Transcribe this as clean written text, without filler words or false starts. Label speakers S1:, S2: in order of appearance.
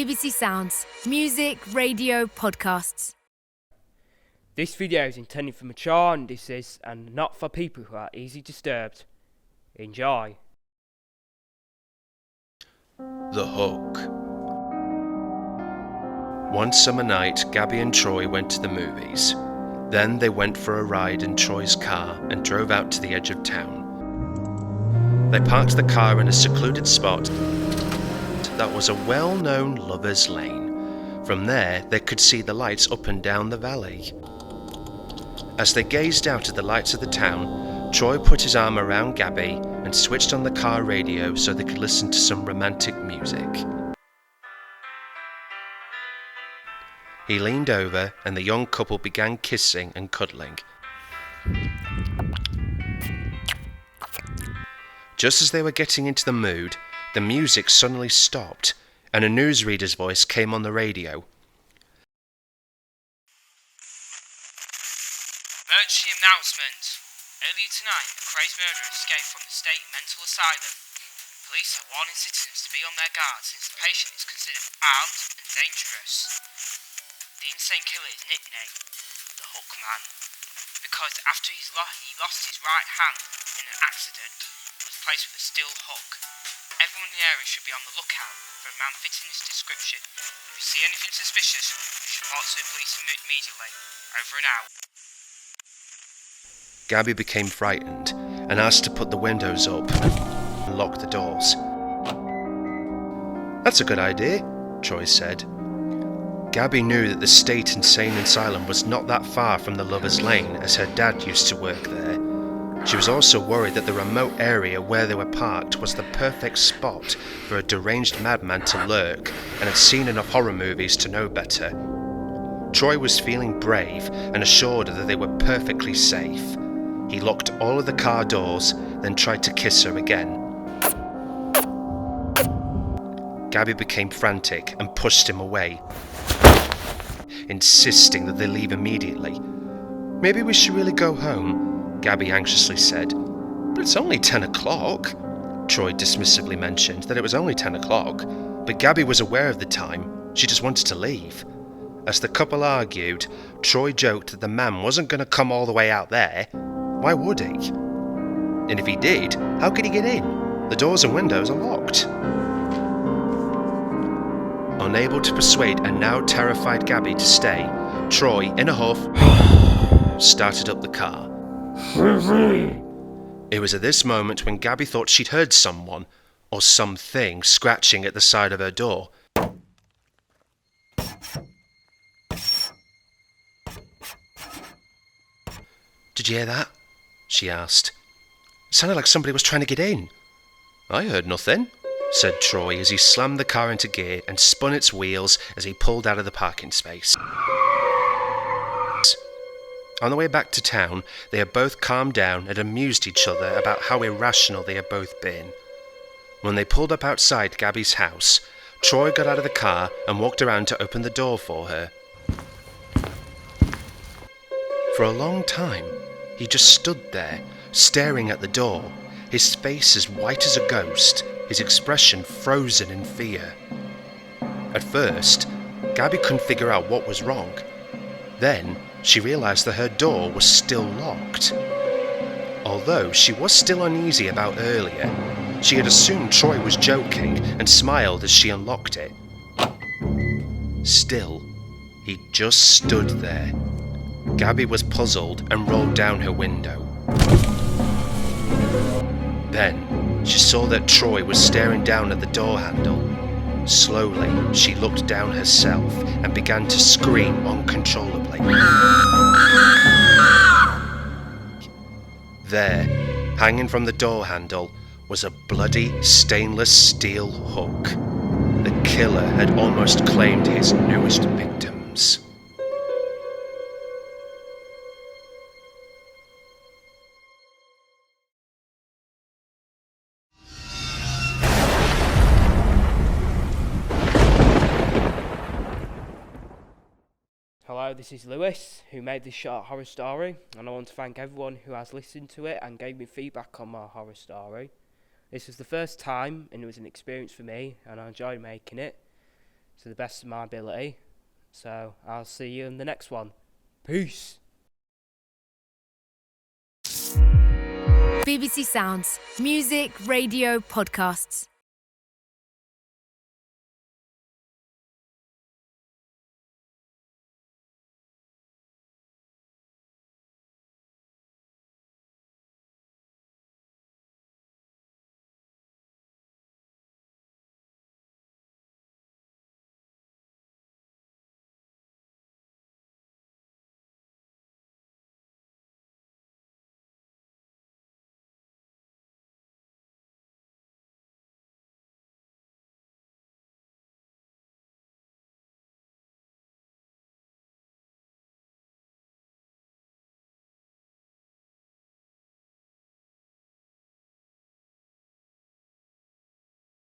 S1: BBC Sounds. Music, radio, podcasts.
S2: This video is intended for mature audiences and not for people who are easily disturbed. Enjoy.
S3: The Hook. One summer night, Gabby and Troy went to the movies. Then they went for a ride in Troy's car and drove out to the edge of town. They parked the car in a secluded spot that was a well-known lover's lane. From there, they could see the lights up and down the valley. As they gazed out at the lights of the town, Troy put his arm around Gabby and switched on the car radio so they could listen to some romantic music. He leaned over and the young couple began kissing and cuddling. Just as they were getting into the mood, the music suddenly stopped and a newsreader's voice came on the radio.
S4: Emergency announcement. Earlier tonight, a crazed murderer escaped from the state mental asylum. Police are warning citizens to be on their guard since the patient is considered armed and dangerous. The insane killer is nicknamed the Hook Man because after he lost his right hand in an accident, he was placed with a steel hook. Everyone in the area should be on the lookout for a man fitting this description. If you see anything suspicious, you should report to the police immediately. Over and out.
S3: Gabby became frightened and asked to put the windows up and lock the doors. That's a good idea, Troy said. Gabby knew that the state insane asylum was not that far from the Lover's Lane, as her dad used to work there. She was also worried that the remote area where they were parked was the perfect spot for a deranged madman to lurk, and had seen enough horror movies to know better. Troy was feeling brave and assured her that they were perfectly safe. He locked all of the car doors, then tried to kiss her again. Gabby became frantic and pushed him away, insisting that they leave immediately. "Maybe we should really go home," Gabby anxiously said. "But it's only 10 o'clock. Troy dismissively mentioned that it was only 10 o'clock, but Gabby was aware of the time. She just wanted to leave. As the couple argued, Troy joked that the man wasn't going to come all the way out there. Why would he? And if he did, how could he get in? The doors and windows are locked. Unable to persuade a now terrified Gabby to stay, Troy, in a huff, started up the car. It was at this moment when Gabby thought she'd heard someone, or something, scratching at the side of her door. "Did you hear that?" she asked. "It sounded like somebody was trying to get in." "I heard nothing," said Troy as he slammed the car into gear and spun its wheels as he pulled out of the parking space. On the way back to town, they had both calmed down and amused each other about how irrational they had both been. When they pulled up outside Gabby's house, Troy got out of the car and walked around to open the door for her. For a long time, he just stood there, staring at the door, his face as white as a ghost, his expression frozen in fear. At first, Gabby couldn't figure out what was wrong. Then, she realised that her door was still locked. Although she was still uneasy about earlier, she had assumed Troy was joking and smiled as she unlocked it. Still, he just stood there. Gabby was puzzled and rolled down her window. Then, she saw that Troy was staring down at the door handle. Slowly, she looked down herself and began to scream uncontrollably. There, hanging from the door handle, was a bloody stainless steel hook. The killer had almost claimed his newest victims.
S2: Hello, this is Lewis, who made this short horror story, and I want to thank everyone who has listened to it and gave me feedback on my horror story. This was the first time, and it was an experience for me, and I enjoyed making it. to the best of my ability. So I'll see you in the next one. Peace.
S1: BBC Sounds. Music, radio, podcasts.